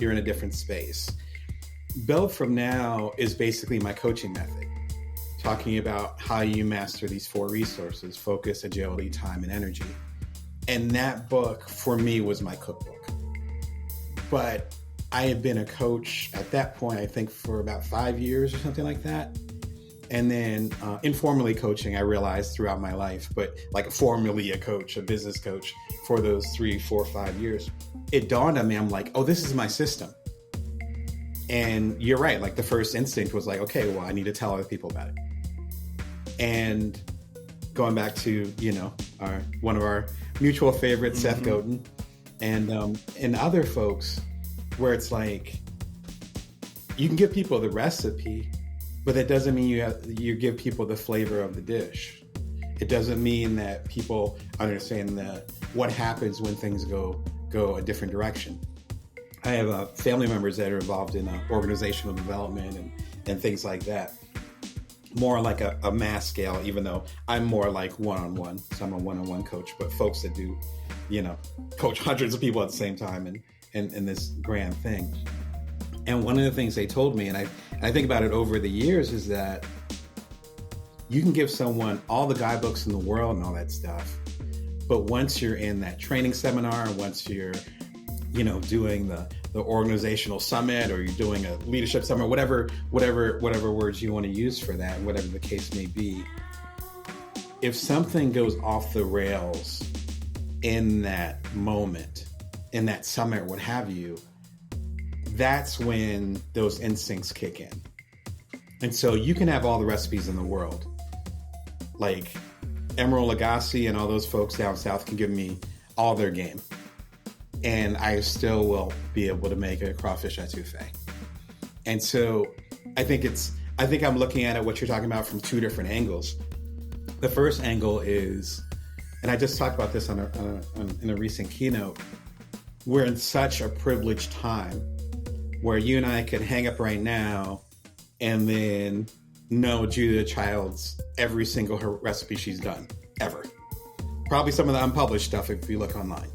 you're in a different space. Build From Now is basically my coaching method, talking about how you master these 4 resources: focus, agility, time, and energy. And that book for me was my cookbook. But I had been a coach at that point, I think for about 5 years or something like that. And then informally coaching, I realized throughout my life, but like formally a coach, a business coach for those 3, 4, 5 years, it dawned on me, I'm like, oh, this is my system. And you're right. Like the first instinct was like, okay, well, I need to tell other people about it. And going back to, one of our mutual favorites, Seth Godin, and other folks, where it's like, you can give people the recipe, but that doesn't mean you give people the flavor of the dish. It doesn't mean that people understand what happens when things go a different direction. I have family members that are involved in organizational development and things like that. More like a mass scale, even though I'm more like one-on-one. So I'm a one-on-one coach, but folks that do, coach hundreds of people at the same time and this grand thing. And one of the things they told me, and I think about it over the years, is that you can give someone all the guidebooks in the world and all that stuff, but once you're in that training seminar, once you're, doing the organizational summit, or you're doing a leadership summit, whatever words you want to use for that, whatever the case may be, if something goes off the rails in that moment, in that summit, what have you, that's when those instincts kick in. And so you can have all the recipes in the world. Like Emeril Lagasse and all those folks down south can give me all their game, and I still will be able to make a crawfish etouffee. And so I think I'm looking at it, what you're talking about, from 2 different angles. The first angle is, and I just talked about this in a recent keynote, we're in such a privileged time where you and I could hang up right now and then know Julia Child's every single her recipe she's done ever. Probably some of the unpublished stuff if you look online.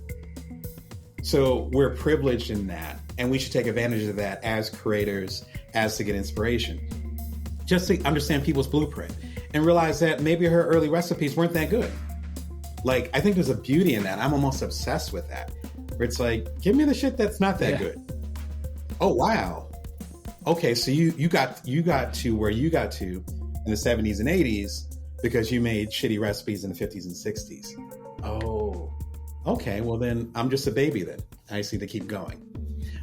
So we're privileged in that, and we should take advantage of that as creators, as to get inspiration. Just to understand people's blueprint and realize that maybe her early recipes weren't that good. Like, I think there's a beauty in that. I'm almost obsessed with that. Where it's like, give me the shit that's not that good. Oh, wow. Okay, so you got to where you got to in the 70s and 80s because you made shitty recipes in the 50s and 60s. Oh, okay, well then I'm just a baby then. I just need to keep going.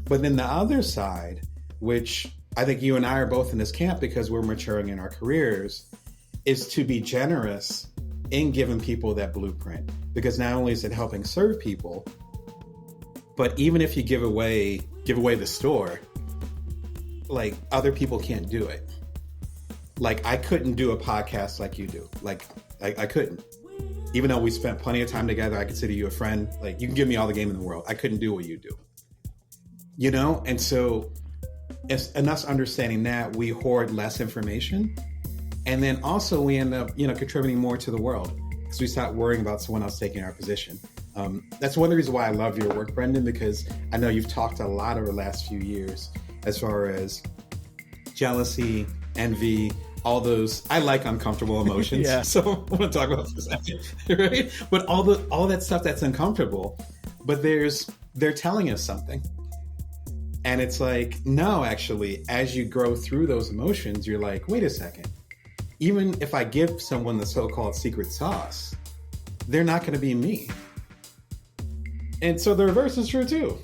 But then the other side, which I think you and I are both in this camp because we're maturing in our careers, is to be generous in giving people that blueprint. Because not only is it helping serve people, but even if you give away the store, like, other people can't do it. Like, I couldn't do a podcast like you do. Like, I couldn't. Even though we spent plenty of time together, I consider you a friend. Like, you can give me all the game in the world. I couldn't do what you do. And so and us understanding that, we hoard less information. And then also we end up, contributing more to the world because we stop worrying about someone else taking our position. That's one of the reasons why I love your work, Brendan, because I know you've talked a lot over the last few years as far as jealousy, envy, all those. I like uncomfortable emotions. Yeah. So I want to talk about this for a second, right? But all that stuff that's uncomfortable, but they're telling us something. And it's like, no, actually, as you grow through those emotions, you're like, wait a second. Even if I give someone the so-called secret sauce, they're not going to be me. And so the reverse is true too.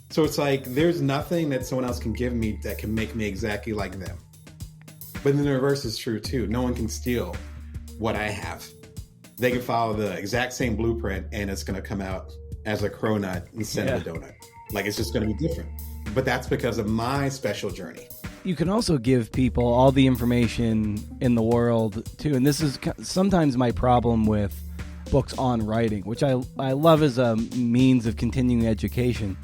So it's like, there's nothing that someone else can give me that can make me exactly like them. But then the reverse is true too. No one can steal what I have. They can follow the exact same blueprint and it's going to come out as a cronut instead of a donut. Like, it's just going to be different. But that's because of my special journey. You can also give people all the information in the world too. And this is sometimes my problem with books on writing, which I love as a means of continuing education.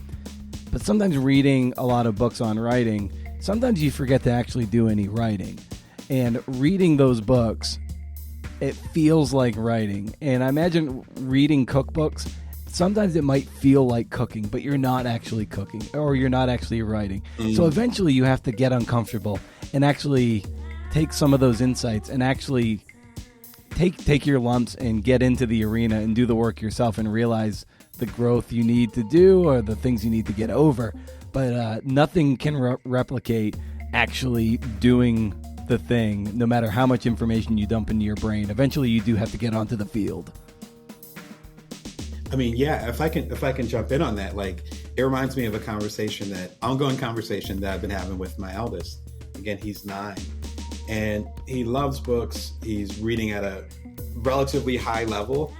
But sometimes reading a lot of books on writing, sometimes you forget to actually do any writing. And reading those books, it feels like writing. And I imagine reading cookbooks sometimes it might feel like cooking, but you're not actually cooking, or you're not actually writing. So eventually you have to get uncomfortable and actually take some of those insights and actually take your lumps and get into the arena and do the work yourself and realize the growth you need to do or the things you need to get over. But nothing can replicate actually doing the thing, no matter how much information you dump into your brain. Eventually you do have to get onto the field. I mean, yeah, if I can jump in on that, like, it reminds me of an ongoing conversation that I've been having with my eldest. Again, he's 9 and he loves books. He's reading at a relatively high level.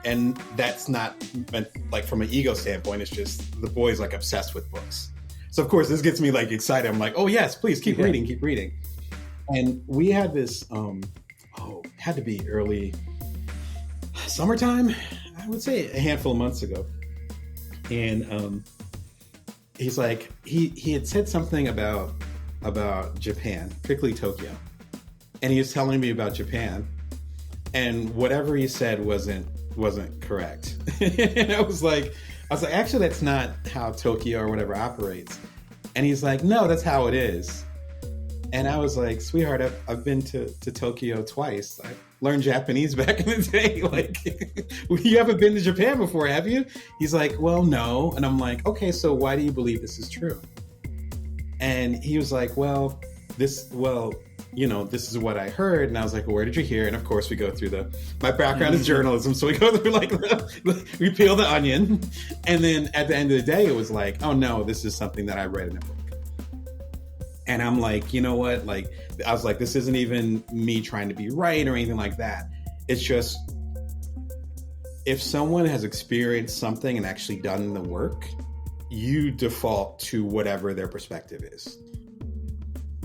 And that's not meant like from an ego standpoint. It's just the boy's like obsessed with books. So of course this gets me like excited. I'm like, oh yes, please keep reading. And we had this, had to be early summertime, I would say a handful of months ago. And he's like, he had said something about Japan, particularly Tokyo. And he was telling me about Japan, and whatever he said wasn't correct. And I was like, actually, that's not how Tokyo or whatever operates. And he's like, no, that's how it is. And I was like, sweetheart, I've been to Tokyo twice. I learned Japanese back in the day. Like, you haven't been to Japan before, have you? He's like, well, no. And I'm like, okay, so why do you believe this is true? And he was like, this is what I heard. And I was like, well, where did you hear? And of course we go through my background is journalism. So we go through we peel the onion. And then at the end of the day, it was like, oh no, this is something that I read in a book. And I'm like, you know what? Like, I was like, this isn't even me trying to be right or anything like that. It's just, if someone has experienced something and actually done the work, you default to whatever their perspective is.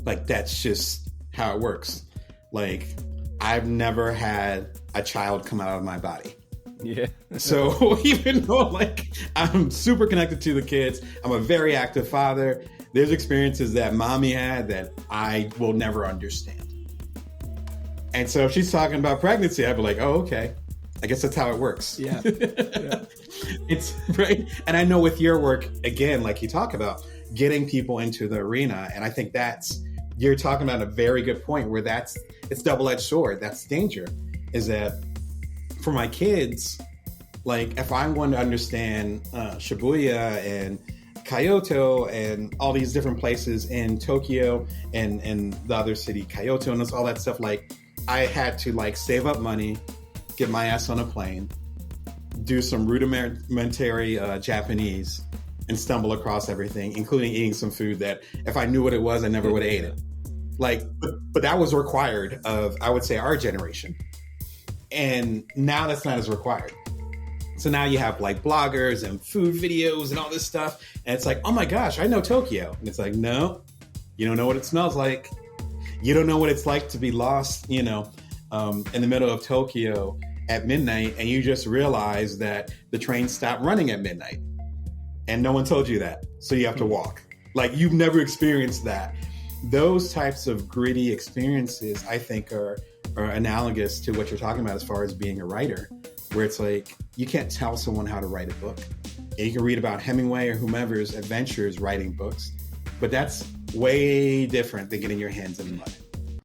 Like, that's just how it works. Like, I've never had a child come out of my body. Yeah. So even though like I'm super connected to the kids, I'm a very active father, there's experiences that mommy had that I will never understand. And so if she's talking about pregnancy, I'd be like, oh, okay. I guess that's how it works. Yeah. It's right. And I know with your work, again, like you talk about getting people into the arena. And I think you're talking about a very good point where it's double-edged sword. That's danger, is that for my kids, like if I'm going to understand Shibuya and Kyoto and all these different places in Tokyo and the other city, Kyoto, and all that stuff, like I had to like save up money, get my ass on a plane, do some rudimentary Japanese, and stumble across everything, including eating some food that if I knew what it was, I never would have ate it. Like, but that was required of, I would say, our generation. And now that's not as required. So now you have like bloggers and food videos and all this stuff. And it's like, oh my gosh, I know Tokyo. And it's like, no, you don't know what it smells like. You don't know what it's like to be lost, in the middle of Tokyo at midnight. And you just realize that the train stopped running at midnight. And no one told you that. So you have to walk. Like, you've never experienced that. Those types of gritty experiences, I think, are analogous to what you're talking about as far as being a writer, where it's like, you can't tell someone how to write a book. And you can read about Hemingway or whomever's adventures writing books, but that's way different than getting your hands in the mud.